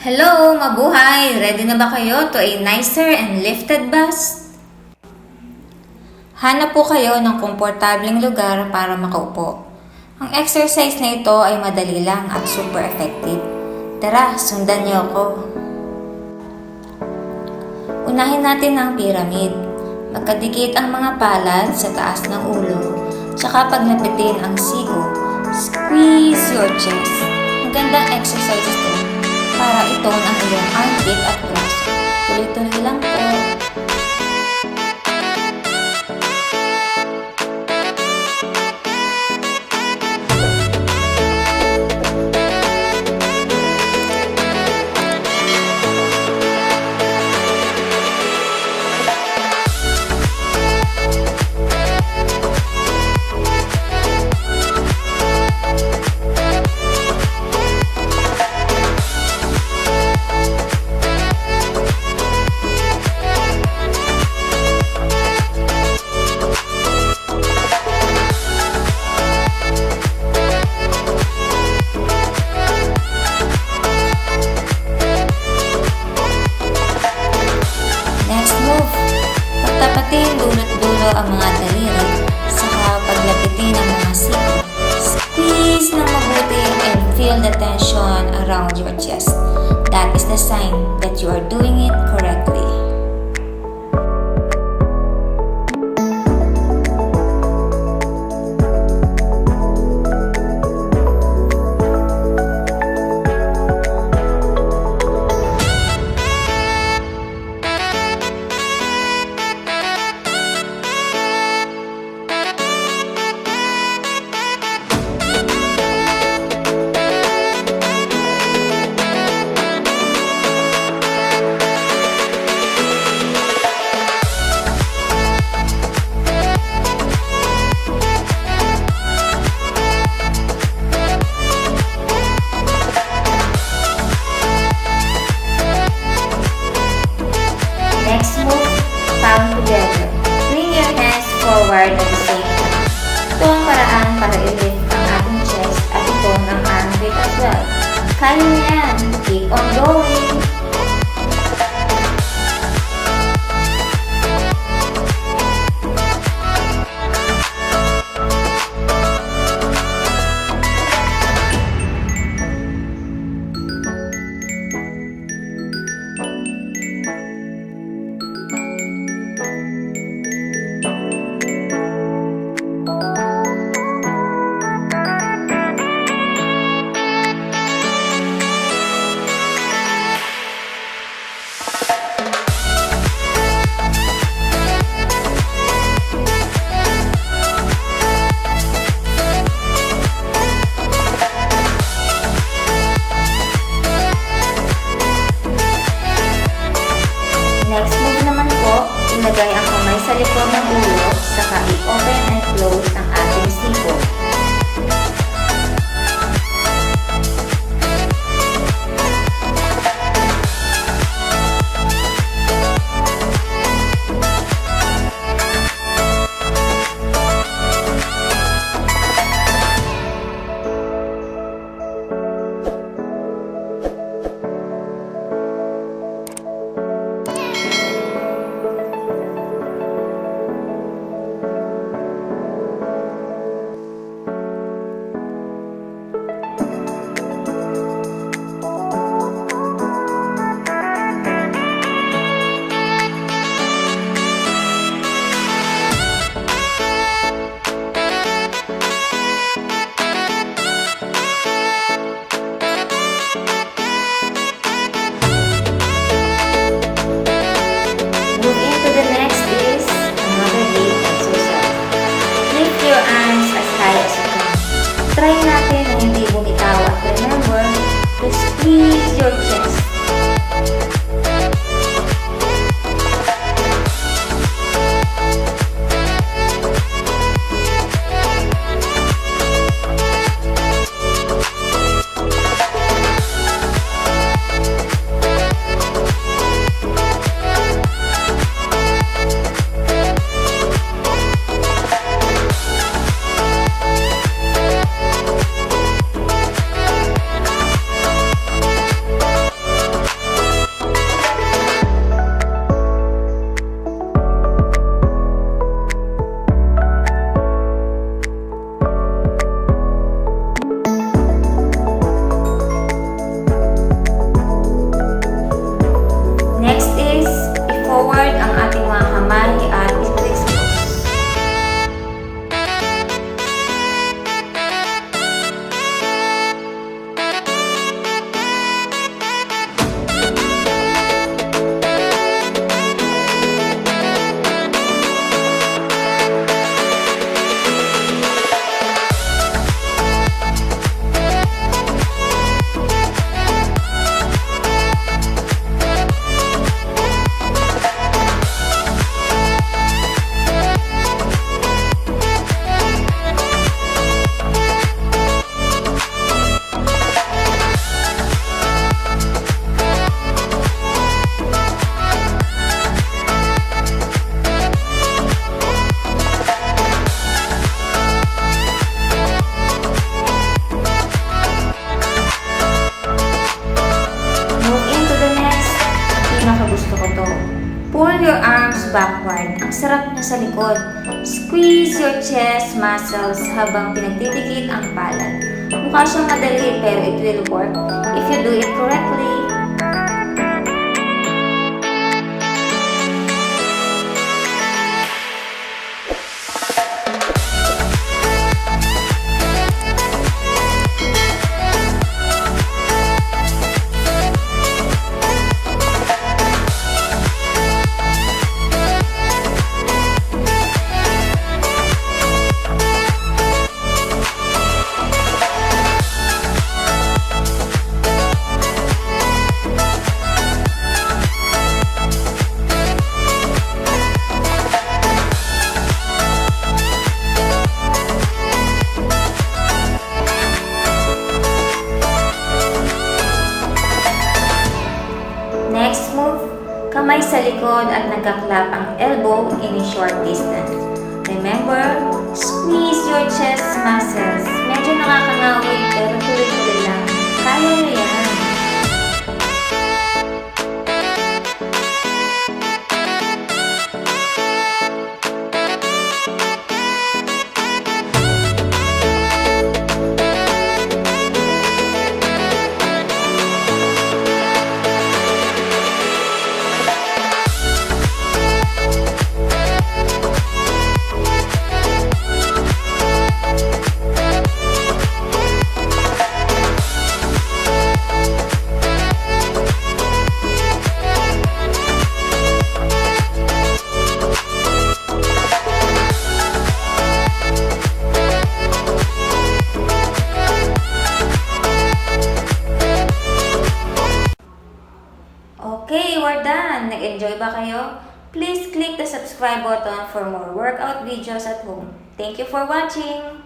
Hello, mabuhay! Ready na ba kayo to a nicer and lifted bust? Hanap po kayo ng komportableng lugar para makaupo. Ang exercise na ito ay madali lang at super effective. Tara, sundan niyo ako. Unahin natin ang pyramid. Magkadikit ang mga palad sa taas ng ulo, tsaka paglapitin ang sigo. Squeeze your chest. Magandang exercise ito para i-tone ang iyong armpit at braso. Tuloy-tuloy lang po. Tapatin dulot-dulo ang mga daliri, saka paglapitin ang mga siko. Squeeze ng mabuti and feel the tension around your chest. That is the sign that you are doing it correctly. Next move, palm together. Bring your hands forward at the same time. Ito ang paraan para i-lift ang ating chest at ito ng armpit as well. Kaya niyo yan. Keep on going. Next move naman po, ilagay ang kamay sa likod ng ulo, saka i-open and close ang ating siko. Try natin na hindi bumitaw at remember to squeeze your chest. backward. Ang sarap niya sa likod. Squeeze your chest muscles habang pinagdidikit ang palad. Mukha siyang madali pero it will work if you do it correctly. Next move, kamay sa likod at nagkaklap ang elbow in a short distance. Remember, squeeze your chest muscles. Medyo nakakangawig pero tuloy-tuloy lang. Kaya mo yan. Okay, we're done! Nag-enjoy ba kayo? Please click the subscribe button for more workout videos at home. Thank you for watching!